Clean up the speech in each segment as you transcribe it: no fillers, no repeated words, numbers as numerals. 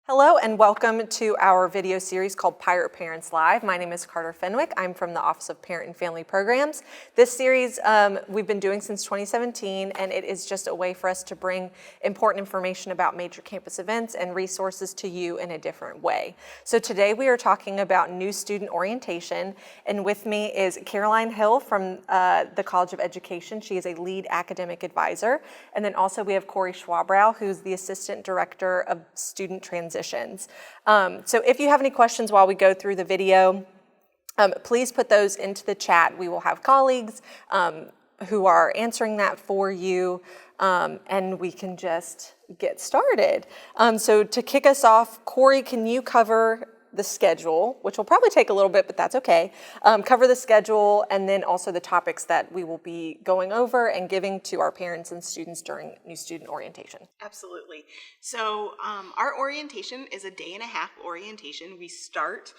Hello and welcome to our video series called Pirate Parents Live. My name is Carter Fenwick. I'm from the Office of Parent and Family Programs. This series we've been doing since 2017, and it is just a way for us to bring important information about major campus events and resources to you in a different way. So today we are talking about new student orientation, and with me is Caroline Hill from the College of Education. She is a lead academic advisor. And then also we have Corey Schwabrow, who's the Assistant Director of Student Transitions. So if you have any questions while we go through the video, please put those into the chat. We will have colleagues who are answering that for you, and we can just get started. So to kick us off, Corey, can you cover the schedule, which will probably take a little bit, but that's okay. Cover the schedule and then also the topics that we will be going over and giving to our parents and students during new student orientation. Absolutely. So our orientation is a day-and-a-half orientation. We start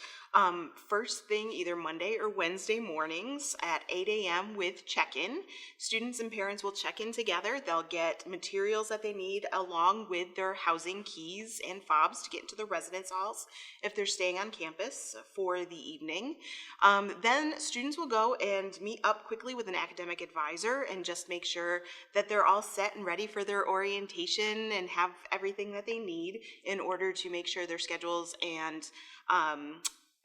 first thing either Monday or Wednesday mornings at 8 a.m. with check-in. Students and parents will check in together. They'll get materials that they need along with their housing keys and fobs to get into the residence halls if they're staying on campus for the evening. Then students will go and meet up quickly with an academic advisor and just make sure that they're all set and ready for their orientation and have everything that they need in order to make sure their schedules and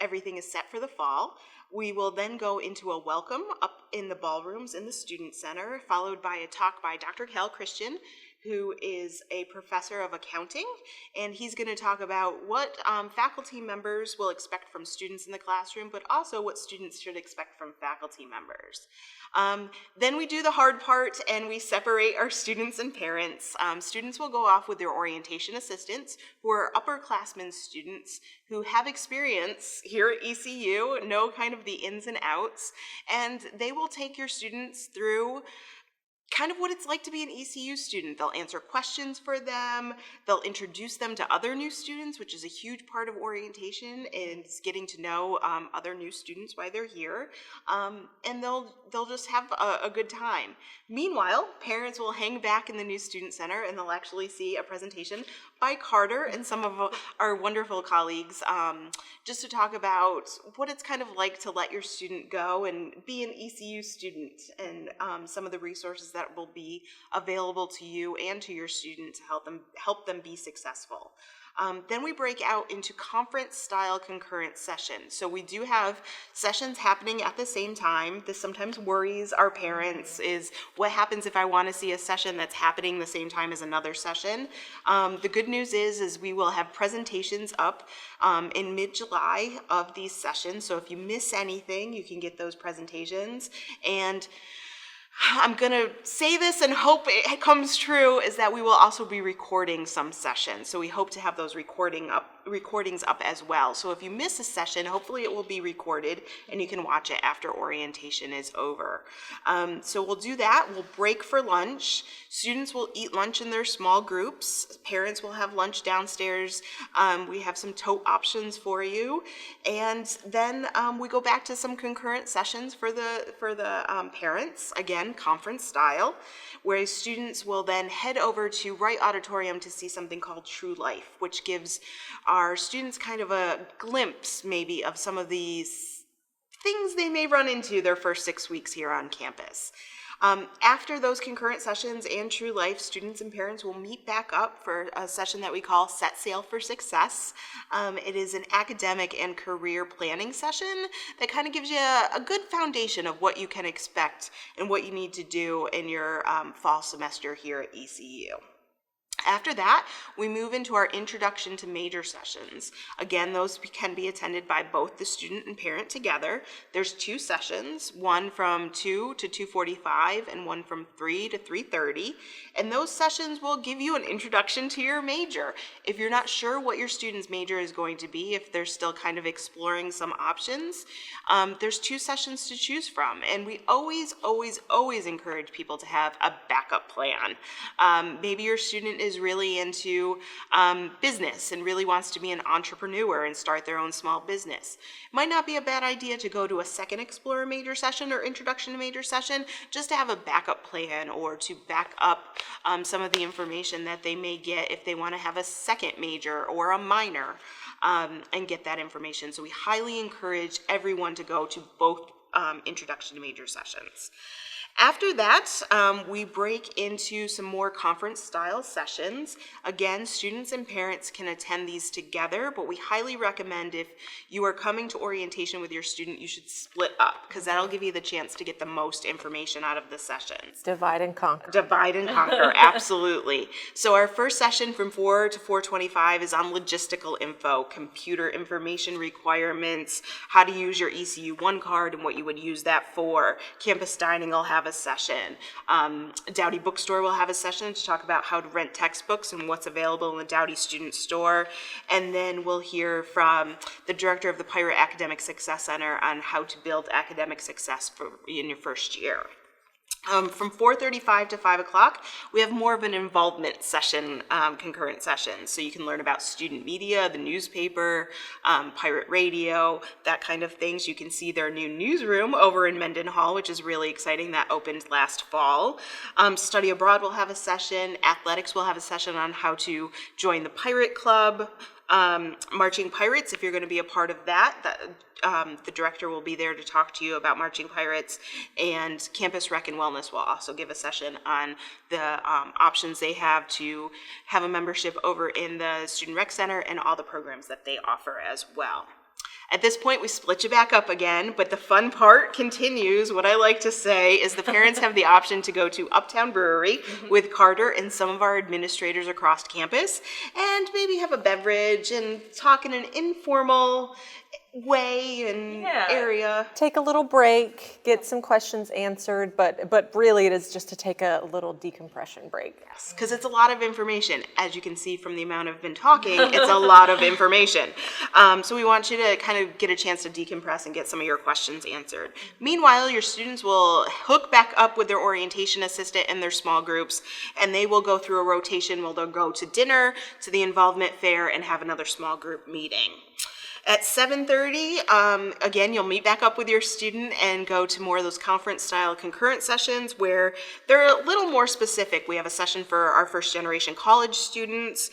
everything is set for the fall. We will then go into a welcome up in the ballrooms in the Student Center, followed by a talk by Dr. Cal Christian, who is a professor of accounting, and he's going to talk about what faculty members will expect from students in the classroom, but also what students should expect from faculty members. Then we do the hard part and we separate our students and parents. Students will go off with their orientation assistants, who are upperclassmen students who have experience here at ECU, know kind of the ins and outs, and they will take your students through kind of what it's like to be an ECU student. They'll answer questions for them, they'll introduce them to other new students, which is a huge part of orientation, and getting to know other new students while they're here, and they'll just have a good time. Meanwhile, parents will hang back in the new Student Center and they'll actually see a presentation by Carter and some of our wonderful colleagues, just to talk about what it's kind of like to let your student go and be an ECU student, and some of the resources that will be available to you and to your student to help them be successful. Then we break out into conference-style concurrent sessions. So we do have sessions happening at the same time. This sometimes worries our parents, is what happens if I want to see a session that's happening the same time as another session. The good news is we will have presentations up in mid-July of these sessions. So if you miss anything, you can get those presentations. And I'm going to say this and hope it comes true, is that we will also be recording some sessions. So we hope to have those recordings up as well. So if you miss a session, hopefully it will be recorded and you can watch it after orientation is over. So we'll do that. We'll break for lunch. Students will eat lunch in their small groups. Parents will have lunch downstairs. We have some tote options for you. And then we go back to some concurrent sessions for the parents, again, conference style, where students will then head over to Wright Auditorium to see something called True Life, which gives our students kind of a glimpse maybe of some of these things they may run into their first 6 weeks here on campus. After those concurrent sessions and True Life, students and parents will meet back up for a session that we call Set Sail for Success. It is an academic and career planning session that kind of gives you a good foundation of what you can expect and what you need to do in your fall semester here at ECU. After that, we move into our introduction to major sessions. Again, those can be attended by both the student and parent together. There's 2 sessions, one from 2 to 2:45 and one from 3 to 3:30. And those sessions will give you an introduction to your major. If you're not sure what your student's major is going to be, if they're still kind of exploring some options, there's 2 sessions to choose from. And we always encourage people to have a backup plan. Maybe your student is is really into business and really wants to be an entrepreneur and start their own small business. Might not be a bad idea to go to a second Explore Major session or Introduction to Major session just to have a backup plan or to back up some of the information that they may get if they want to have a second major or a minor and get that information. So we highly encourage everyone to go to both Introduction to Major sessions. After that, we break into some more conference-style sessions. Again, students and parents can attend these together, but we highly recommend if you are coming to orientation with your student, you should split up, because that'll give you the chance to get the most information out of the sessions. Divide and conquer. Divide and conquer, absolutely. So our first session from 4 to 4:25 is on logistical info, computer information requirements, how to use your ECU1 card and what you would use that for. Campus Dining will have a session. Dowdy Bookstore will have a session to talk about how to rent textbooks and what's available in the Dowdy Student Store. And then we'll hear from the director of the Pirate Academic Success Center on how to build academic success in your first year. From 4:35 to 5 o'clock, we have more of an involvement session, concurrent session. So you can learn about student media, the newspaper, pirate radio, that kind of things. You can see their new newsroom over in Menden Hall, which is really exciting. That opened last fall. Study Abroad will have a session. Athletics will have a session on how to join the Pirate Club. Marching Pirates, if you're going to be a part of that, the director will be there to talk to you about Marching Pirates, and Campus Rec and Wellness will also give a session on the options they have to have a membership over in the Student Rec Center and all the programs that they offer as well. At this point, we split you back up again, but the fun part continues. What I like to say is the parents have the option to go to Uptown Brewery with Carter and some of our administrators across campus and maybe have a beverage and talk in an informal way and area. Take a little break, get some questions answered, but really it is just to take a little decompression break. Yes, because it's a lot of information. As you can see from the amount I've been talking, it's a lot of information. So we want you to kind of get a chance to decompress and get some of your questions answered. Meanwhile, your students will hook back up with their orientation assistant in their small groups, and they will go through a rotation where they'll go to dinner, to the involvement fair, and have another small group meeting. At 7:30, again, you'll meet back up with your student and go to more of those conference-style concurrent sessions where they're a little more specific. We have a session for our first-generation college students.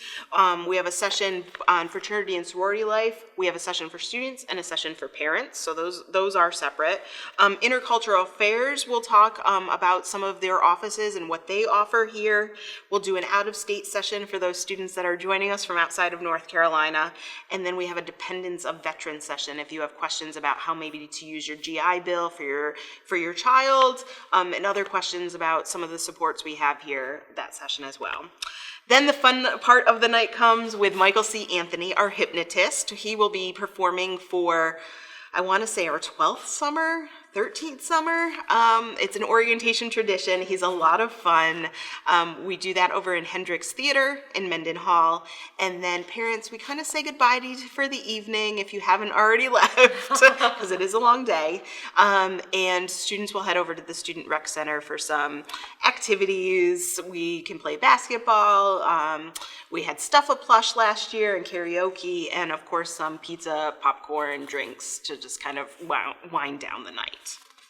We have a session on fraternity and sorority life. We have a session for students and a session for parents, so those are separate. Intercultural affairs, we'll talk about some of their offices and what they offer here. We'll do an out-of-state session for those students that are joining us from outside of North Carolina. And then we have a dependents of veterans session if you have questions about how maybe to use your GI Bill for your child, and other questions about some of the supports we have here, that session as well. Then the fun part of the night comes with Michael C. Anthony, our hypnotist. He will be performing for, I want to say, our 12th summer, 13th summer. It's an orientation tradition. He's a lot of fun. We do that over in Hendricks Theater in Menden Hall. And then parents, we kind of say goodbye to you for the evening if you haven't already left, because it is a long day. And students will head over to the Student Rec Center for some activities. We can play basketball. We had Stuff-A-Plush last year and karaoke, and of course some pizza, popcorn, drinks to just kind of wind down the night.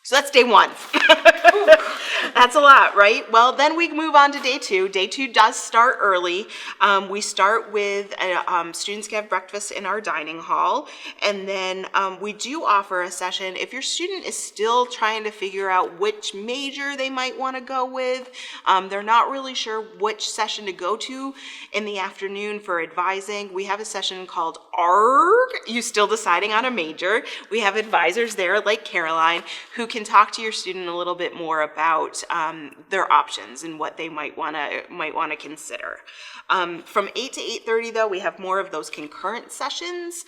So that's day one. That's a lot, right? Well, then we move on to day two. Day two does start early. We start with students can have breakfast in our dining hall. And then we do offer a session. If your student is still trying to figure out which major they might want to go with, they're not really sure which session to go to in the afternoon for advising, we have a session called ARG, You Still Deciding on a Major. We have advisors there like Caroline who can talk to your student a little bit more about their options and what they might want to consider. From 8 to 8:30 though, we have more of those concurrent sessions.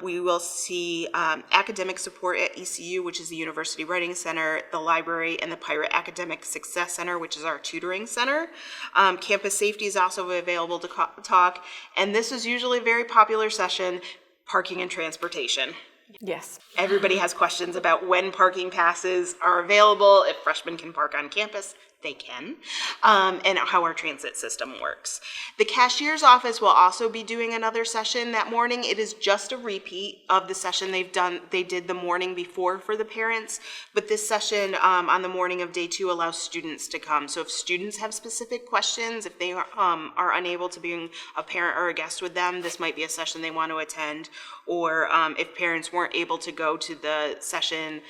We will see academic support at ECU, which is the University Writing Center, the library, and the Pirate Academic Success Center, which is our tutoring center. Campus safety is also available to talk, and this is usually a very popular session, parking and transportation. Yes. Everybody has questions about when parking passes are available, if freshmen can park on campus, they can, and how our transit system works. The cashier's office will also be doing another session that morning. It is just a repeat of the session they did the morning before for the parents, but this session on the morning of day 2 allows students to come. So if students have specific questions, if they are unable to bring a parent or a guest with them, this might be a session they want to attend. Or if parents weren't able to go to the session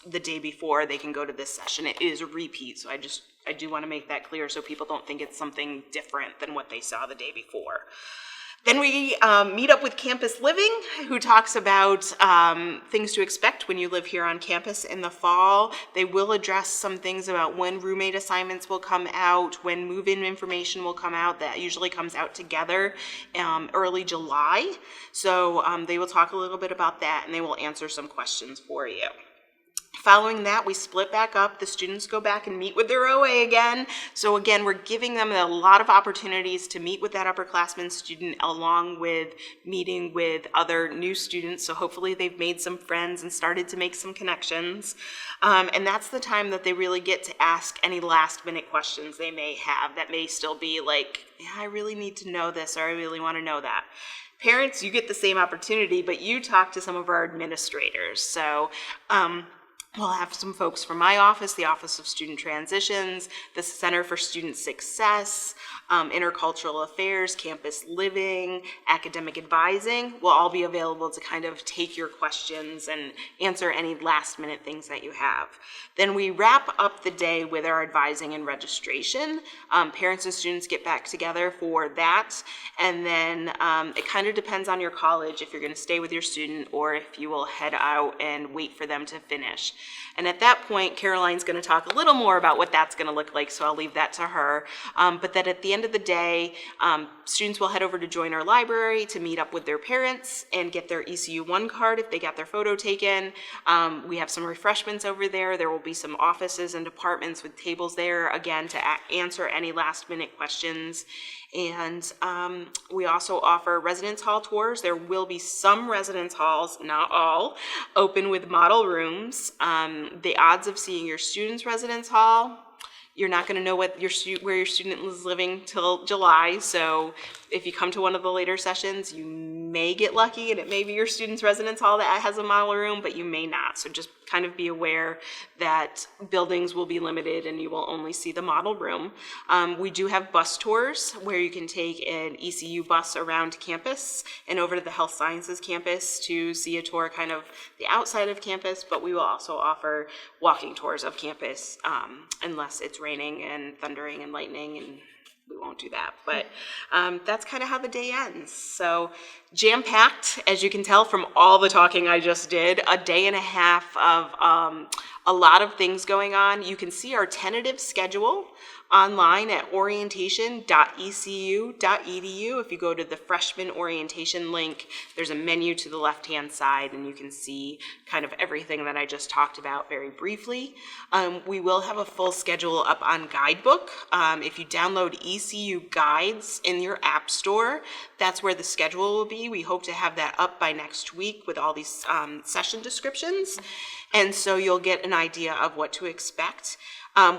the day before, they can go to this session. It is a repeat, so I do want to make that clear so people don't think it's something different than what they saw the day before. Then we meet up with Campus Living, who talks about things to expect when you live here on campus in the fall. They will address some things about when roommate assignments will come out, when move-in information will come out. That usually comes out together early July. So they will talk a little bit about that, and they will answer some questions for you. Following that, we split back up. The students go back and meet with their OA again. So again, we're giving them a lot of opportunities to meet with that upperclassman student along with meeting with other new students. So hopefully they've made some friends and started to make some connections. And that's the time that they really get to ask any last minute questions they may have that may still be like, yeah, I really need to know this, or I really want to know that. Parents, you get the same opportunity, but you talk to some of our administrators. So, we'll have some folks from my office, the Office of Student Transitions, the Center for Student Success, Intercultural Affairs, Campus Living, Academic Advising will all be available to kind of take your questions and answer any last minute things that you have. Then we wrap up the day with our advising and registration. Parents and students get back together for that. And then it kind of depends on your college if you're going to stay with your student or if you will head out and wait for them to finish. And at that point, Caroline's going to talk a little more about what that's going to look like, so I'll leave that to her. But that at the end of the day, students will head over to Joyner Library to meet up with their parents and get their ECU1 card if they got their photo taken. We have some refreshments over there. There will be some offices and departments with tables there, again, to answer any last minute questions. And we also offer residence hall tours. There will be some residence halls, not all, open with model rooms. The odds of seeing your student's residence hall, you're not going to know where your student is living till July. So if you come to one of the later sessions, you may get lucky and it may be your student's residence hall that has a model room, but you may not. So just kind of be aware that buildings will be limited and you will only see the model room. We do have bus tours where you can take an ECU bus around campus and over to the Health Sciences campus to see a tour kind of the outside of campus, but we will also offer walking tours of campus unless it's raining and thundering and lightning, and we won't do that. But that's kind of how the day ends. So jam-packed, as you can tell from all the talking I just did, a day and a half of a lot of things going on. You can see our tentative schedule online at orientation.ecu.edu. If you go to the freshman orientation link, there's a menu to the left-hand side, and you can see kind of everything that I just talked about very briefly. We will have a full schedule up on Guidebook. If you download ECU Guides in your app store, that's where the schedule will be. We hope to have that up by next week with all these session descriptions, and so you'll get an idea of what to expect.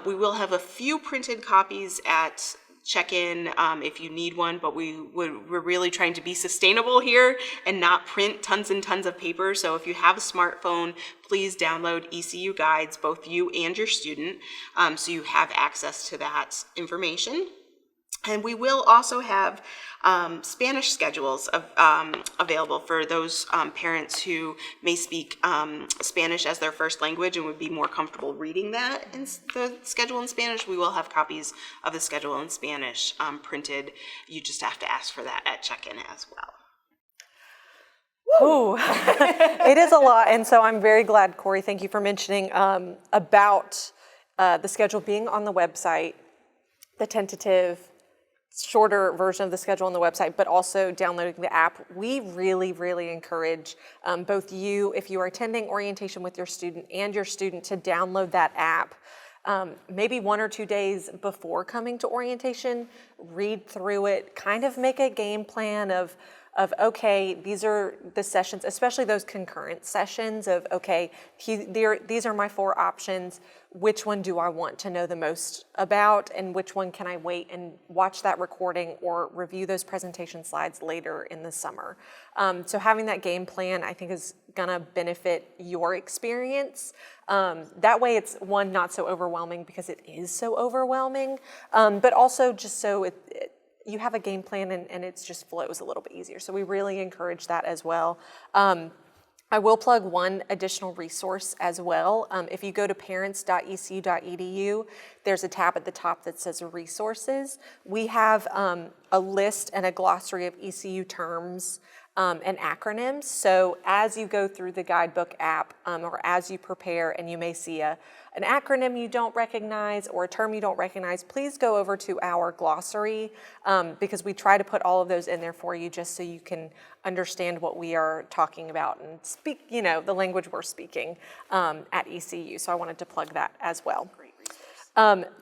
We will have a few printed copies at check-in if you need one, but we're really trying to be sustainable here and not print tons and tons of paper. So if you have a smartphone, please download ECU Guides, both you and your student, so you have access to that information. And we will also have Spanish schedules available for those parents who may speak Spanish as their first language and would be more comfortable reading that in the schedule in Spanish. We will have copies of the schedule in Spanish printed. You just have to ask for that at check-in as well. Ooh, it is a lot, and so I'm very glad, Corey, thank you for mentioning about the schedule being on the website, the tentative shorter version of the schedule on the website, but also downloading the app. We really, really encourage both you, if you are attending orientation with your student, and your student to download that app. Maybe 1 or 2 days before coming to orientation, read through it, kind of make a game plan of of, okay, these are the sessions, especially those concurrent sessions of, okay, these are my 4 options. Which one do I want to know the most about, and which one can I wait and watch that recording or review those presentation slides later in the summer? So having that game plan, I think, is gonna benefit your experience. That way it's, one, not so overwhelming because it is so overwhelming, but also just so you have a game plan and it just flows a little bit easier. So we really encourage that as well. I will plug one additional resource as well. If you go to parents.ecu.edu, there's a tab at the top that says resources. We have a list and a glossary of ECU terms and acronyms. So as you go through the guidebook app or as you prepare and you may see an acronym you don't recognize or a term you don't recognize, please go over to our glossary because we try to put all of those in there for you just so you can understand what we are talking about and speak, you know, the language we're speaking at ECU. So I wanted to plug that as well.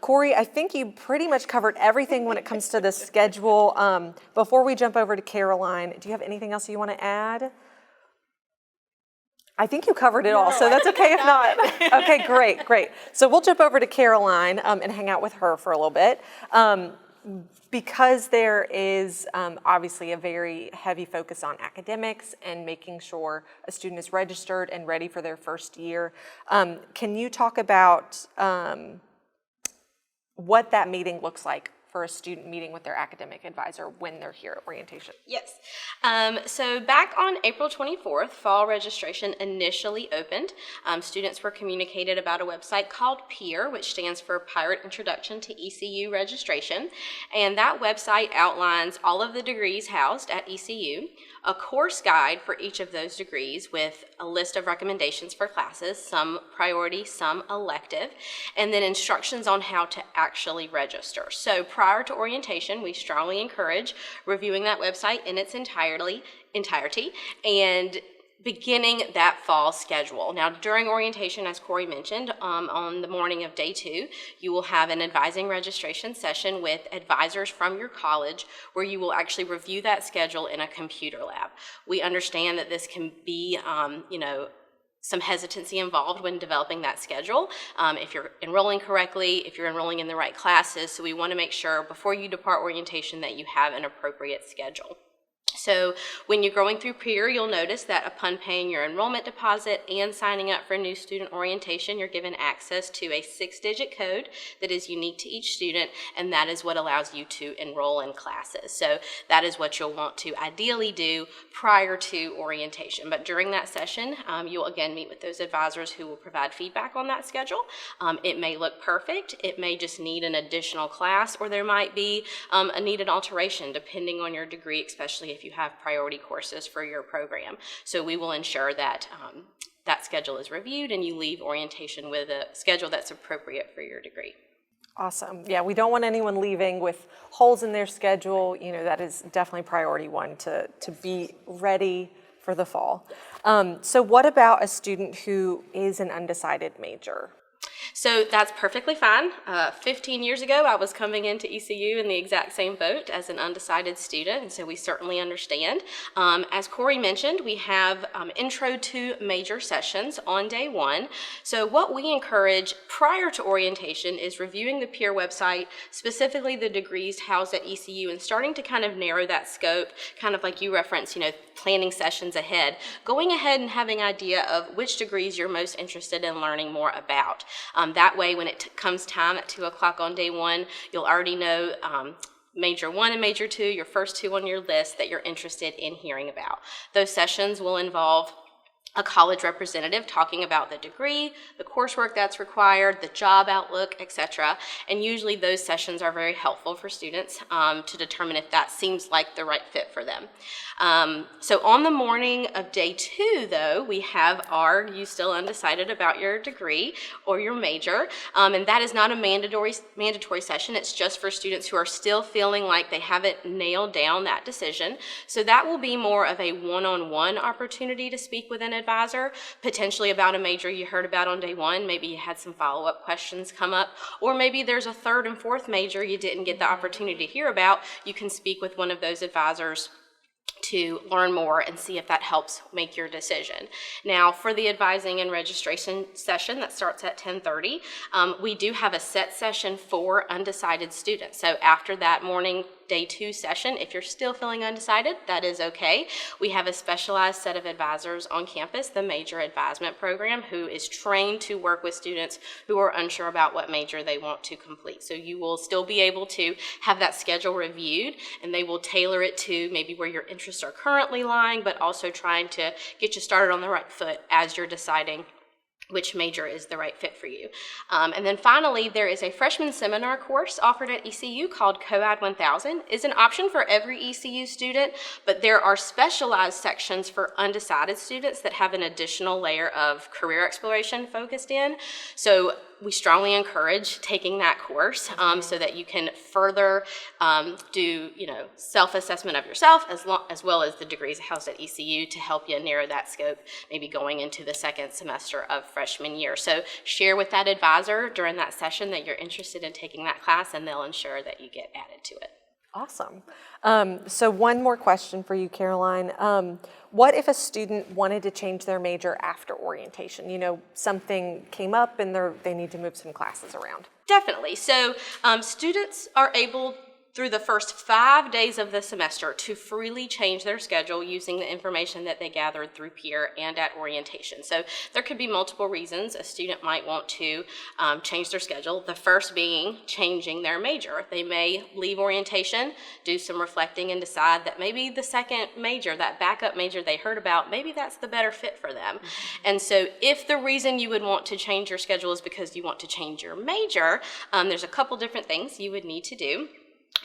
Corey, I think you pretty much covered everything when it comes to the schedule. Before we jump over to Caroline, do you have anything else you want to add? I think you covered it all, so that's okay if not. Okay, great. So we'll jump over to Caroline and hang out with her for a little bit. Because there is obviously a very heavy focus on academics and making sure a student is registered and ready for their first year, can you talk about what that meeting looks like for a student meeting with their academic advisor when they're here at orientation? Yes. So back on April 24th, fall registration initially opened. Students were communicated about a website called PIR, which stands for Pirate Introduction to ECU Registration. And that website outlines all of the degrees housed at ECU, a course guide for each of those degrees with a list of recommendations for classes, some priority, some elective, and then instructions on how to actually register. So prior to orientation, we strongly encourage reviewing that website in its entirety and beginning that fall schedule. Now, during orientation, as Corey mentioned, on the morning of day 2, you will have an advising registration session with advisors from your college where you will actually review that schedule in a computer lab. We understand that this can be, some hesitancy involved when developing that schedule, if you're enrolling correctly, if you're enrolling in the right classes. So we want to make sure before you depart orientation that you have an appropriate schedule. So when you're going through PIR, you'll notice that upon paying your enrollment deposit and signing up for new student orientation, you're given access to a 6-digit code that is unique to each student, and that is what allows you to enroll in classes. So that is what you'll want to ideally do prior to orientation. But during that session, you'll again meet with those advisors who will provide feedback on that schedule. It may look perfect, it may just need an additional class, or there might be a needed alteration depending on your degree, especially if you have priority courses for your program. So we will ensure that that schedule is reviewed and you leave orientation with a schedule that's appropriate for your degree. Awesome. Yeah, we don't want anyone leaving with holes in their schedule. You know, that is definitely priority one to be ready for the fall. So what about a student who is an undecided major? So that's perfectly fine. 15 years ago, I was coming into ECU in the exact same boat as an undecided student, and so we certainly understand. As Corey mentioned, we have intro to major sessions on day 1. So what we encourage prior to orientation is reviewing the PIR website, specifically the degrees housed at ECU, and starting to kind of narrow that scope, kind of like you referenced, planning sessions ahead, going ahead and having an idea of which degrees you're most interested in learning more about. That way, when it comes time at 2 o'clock on day 1, you'll already know Major 1 and Major 2, your first 2 on your list that you're interested in hearing about. Those sessions will involve a college representative talking about the degree, the coursework that's required, the job outlook, etc. And usually those sessions are very helpful for students to determine if that seems like the right fit for them. So on the morning of day 2, though, we have Are You Still Undecided About Your Degree or Your Major? And that is not a mandatory session. It's just for students who are still feeling like they haven't nailed down that decision. So that will be more of a one-on-one opportunity to speak with an advisor, potentially about a major you heard about on day 1. Maybe you had some follow-up questions come up, or maybe there's a 3rd and 4th major you didn't get the opportunity to hear about. You can speak with one of those advisors to learn more and see if that helps make your decision. Now, for the advising and registration session that starts at 10:30, we do have a set session for undecided students. So after that morning day 2 session, if you're still feeling undecided, that is okay. We have a specialized set of advisors on campus, the Major Advisement Program, who is trained to work with students who are unsure about what major they want to complete. So you will still be able to have that schedule reviewed, and they will tailor it to maybe where your interests are currently lying, but also trying to get you started on the right foot as you're deciding which major is the right fit for you. And then finally, there is a freshman seminar course offered at ECU called COAD 1000. It's an option for every ECU student, but there are specialized sections for undecided students that have an additional layer of career exploration focused in. So we strongly encourage taking that course so that you can further do, self-assessment of yourself as well as the degrees housed at ECU to help you narrow that scope, maybe going into the second semester of freshman year. So share with that advisor during that session that you're interested in taking that class, and they'll ensure that you get added to it. Awesome. So one more question for you, Caroline. What if a student wanted to change their major after orientation? Something came up and they need to move some classes around. Definitely. So students are able, through the first 5 days of the semester, to freely change their schedule using the information that they gathered through peer and at orientation. So there could be multiple reasons a student might want to change their schedule. The first being changing their major. They may leave orientation, do some reflecting, and decide that maybe the second major, that backup major they heard about, maybe that's the better fit for them. And so if the reason you would want to change your schedule is because you want to change your major, there's a couple different things you would need to do.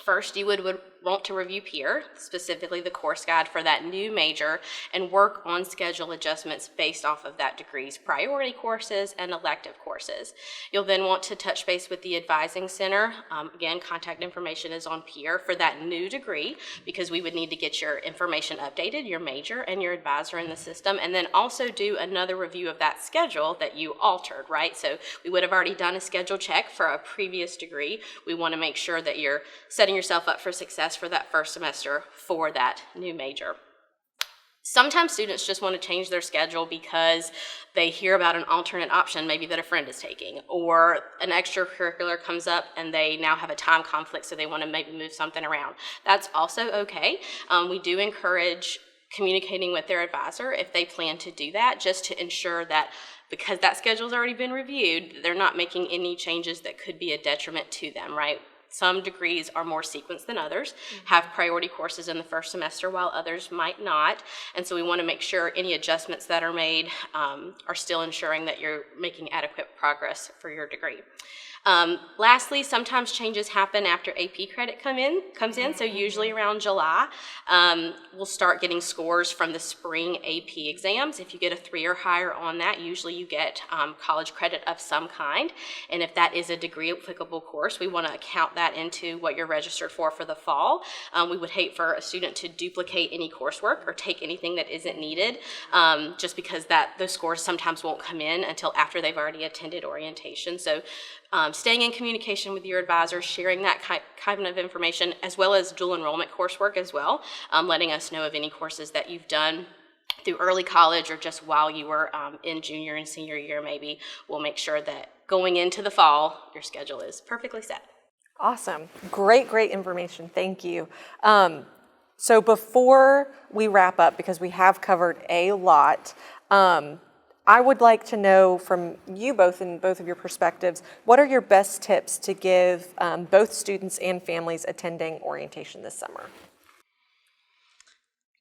First, you would want to review peer, specifically the course guide for that new major, and work on schedule adjustments based off of that degree's priority courses and elective courses. You'll then want to touch base with the advising center. Again, contact information is on peer for that new degree, because we would need to get your information updated, your major and your advisor in the system, and then also do another review of that schedule that you altered, right? So we would have already done a schedule check for a previous degree. We want to make sure that you're setting yourself up for success for that first semester for that new major. Sometimes students just want to change their schedule because they hear about an alternate option maybe that a friend is taking, or an extracurricular comes up and they now have a time conflict, so they want to maybe move something around. That's also okay. We do encourage communicating with their advisor if they plan to do that, just to ensure that because that schedule's already been reviewed, they're not making any changes that could be a detriment to them, right? Some degrees are more sequenced than others, have priority courses in the first semester while others might not. And so we want to make sure any adjustments that are made are still ensuring that you're making adequate progress for your degree. Lastly, sometimes changes happen after AP credit comes in, so usually around July, we'll start getting scores from the spring AP exams. If you get a 3 or higher on that, usually you get college credit of some kind, and if that is a degree applicable course, we want to count that into what you're registered for the fall. We would hate for a student to duplicate any coursework or take anything that isn't needed, just because those scores sometimes won't come in until after they've already attended orientation. So staying in communication with your advisor, sharing that kind of information, as well as dual enrollment coursework as well, letting us know of any courses that you've done through early college or just while you were in junior and senior year maybe. We'll make sure that going into the fall, your schedule is perfectly set. Awesome. Great information. Thank you. So before we wrap up, because we have covered a lot, I would like to know from you both, in both of your perspectives, what are your best tips to give both students and families attending orientation this summer?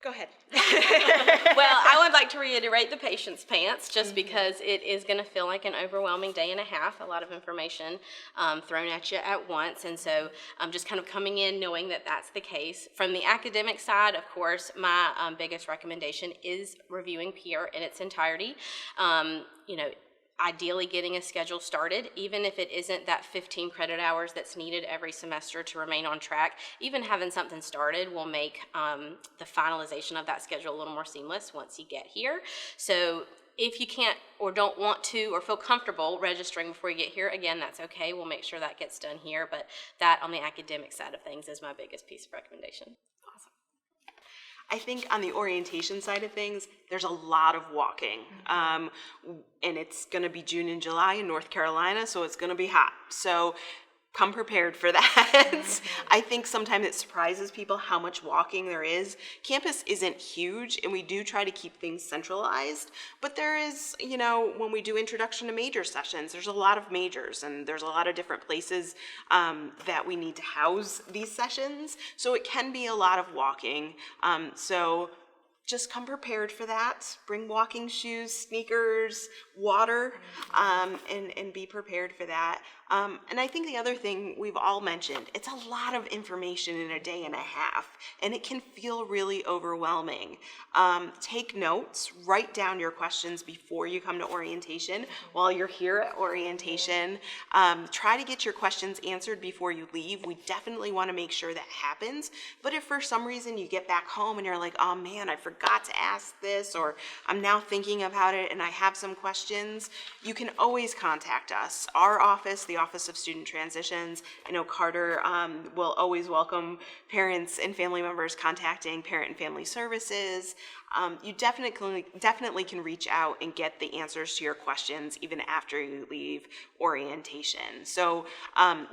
Go ahead. Well, I would like to reiterate the patience pants, just because it is going to feel like an overwhelming day and a half, a lot of information thrown at you at once. And so I'm just kind of coming in knowing that that's the case. From the academic side, of course, my biggest recommendation is reviewing peer in its entirety. Ideally getting a schedule started, even if it isn't that 15 credit hours that's needed every semester to remain on track. Even having something started will make the finalization of that schedule a little more seamless once you get here. So if you can't or don't want to or feel comfortable registering before you get here, again, that's okay. We'll make sure that gets done here, but that on the academic side of things is my biggest piece of recommendation. I think on the orientation side of things, there's a lot of walking. And it's going to be June and July in North Carolina, so it's going to be hot. So come prepared for that. I think sometimes it surprises people how much walking there is. Campus isn't huge, and we do try to keep things centralized, but there is, when we do introduction to major sessions, there's a lot of majors, and there's a lot of different places that we need to house these sessions, so it can be a lot of walking. So just come prepared for that. Bring walking shoes, sneakers, water, and be prepared for that. And I think the other thing we've all mentioned, it's a lot of information in a day and a half, and it can feel really overwhelming. Take notes, write down your questions before you come to orientation. While you're here at orientation, try to get your questions answered before you leave. We definitely want to make sure that happens. But if for some reason you get back home and you're like, oh man, I forgot to ask this, or I'm now thinking about it and I have some questions, you can always contact us. Our office, the Office of Student Transitions, I know Carter will always welcome parents and family members contacting Parent and Family Services. You definitely can reach out and get the answers to your questions even after you leave orientation. So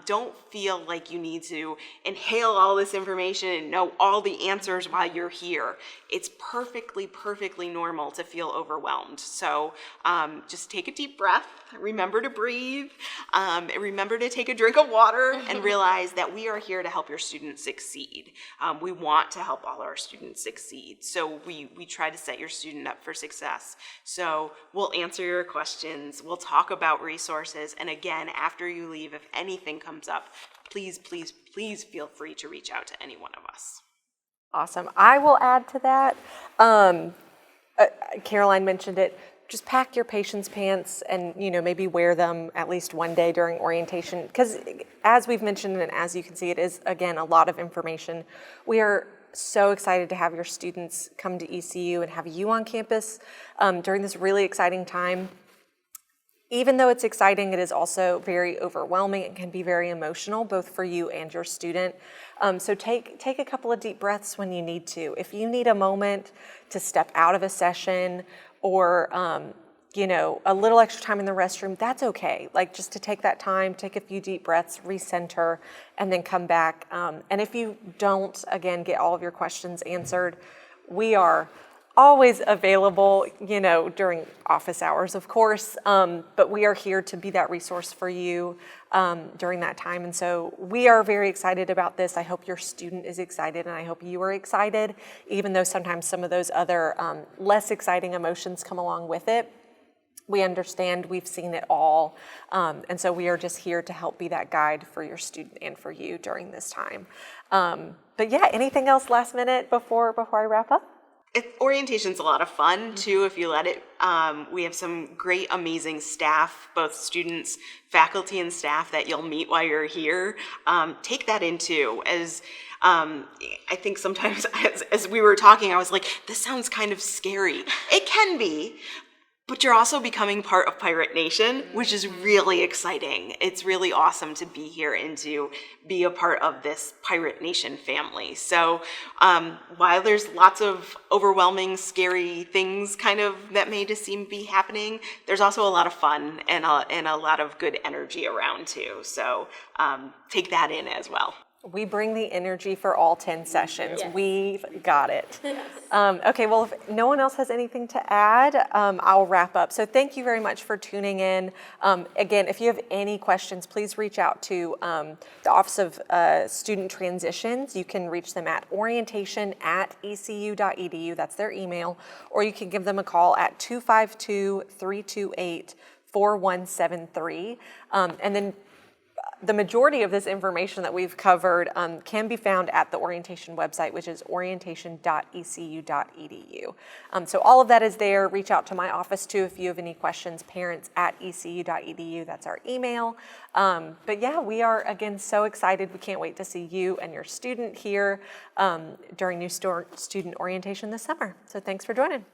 don't feel like you need to inhale all this information and know all the answers while you're here. It's perfectly normal to feel overwhelmed. So just take a deep breath, remember to breathe, remember to take a drink of water, and realize that we are here to help your students succeed. We want to help all our students succeed. So we try to set your student up for success. So we'll answer your questions, we'll talk about resources, and again, after you leave, if anything comes up, please feel free to reach out to any one of us. Awesome. I will add to that. Caroline mentioned it. Just pack your patience pants and, maybe wear them at least one day during orientation. Because as we've mentioned, and as you can see, it is, again, a lot of information. We are so excited to have your students come to ECU and have you on campus during this really exciting time. Even though it's exciting, it is also very overwhelming. It can be very emotional, both for you and your student. So take a couple of deep breaths when you need to. If you need a moment to step out of a session or, a little extra time in the restroom, that's okay. Just to take that time, take a few deep breaths, recenter, and then come back. And if you don't, again, get all of your questions answered, we are always available, during office hours, of course, but we are here to be that resource for you during that time. And so we are very excited about this. I hope your student is excited, and I hope you are excited, even though sometimes some of those other less exciting emotions come along with it. We understand, we've seen it all, and so we are just here to help be that guide for your student and for you during this time. But yeah, anything else last minute before I wrap up? Orientation's a lot of fun too if you let it. We have some great, amazing staff, both students, faculty, and staff that you'll meet while you're here. Take that in too. As I think sometimes as we were talking, I was like, this sounds kind of scary. It can be. But you're also becoming part of Pirate Nation, which is really exciting. It's really awesome to be here and to be a part of this Pirate Nation family. So while there's lots of overwhelming, scary things kind of that may just seem to be happening, there's also a lot of fun and a lot of good energy around too. So take that in as well. We bring the energy for all 10 sessions. Yes. We've got it. Yes. Okay, well, if no one else has anything to add, I'll wrap up. So thank you very much for tuning in. Again, if you have any questions, please reach out to the Office of Student Transitions. You can reach them at orientation@ecu.edu. That's their email. Or you can give them a call at 252-328-4173. And then the majority of this information that we've covered can be found at the orientation website, which is orientation.ecu.edu. So all of that is there. Reach out to my office too if you have any questions, parents@ecu.edu. That's our email. But yeah, we are, again, so excited. We can't wait to see you and your student here during new student orientation this summer. So thanks for joining.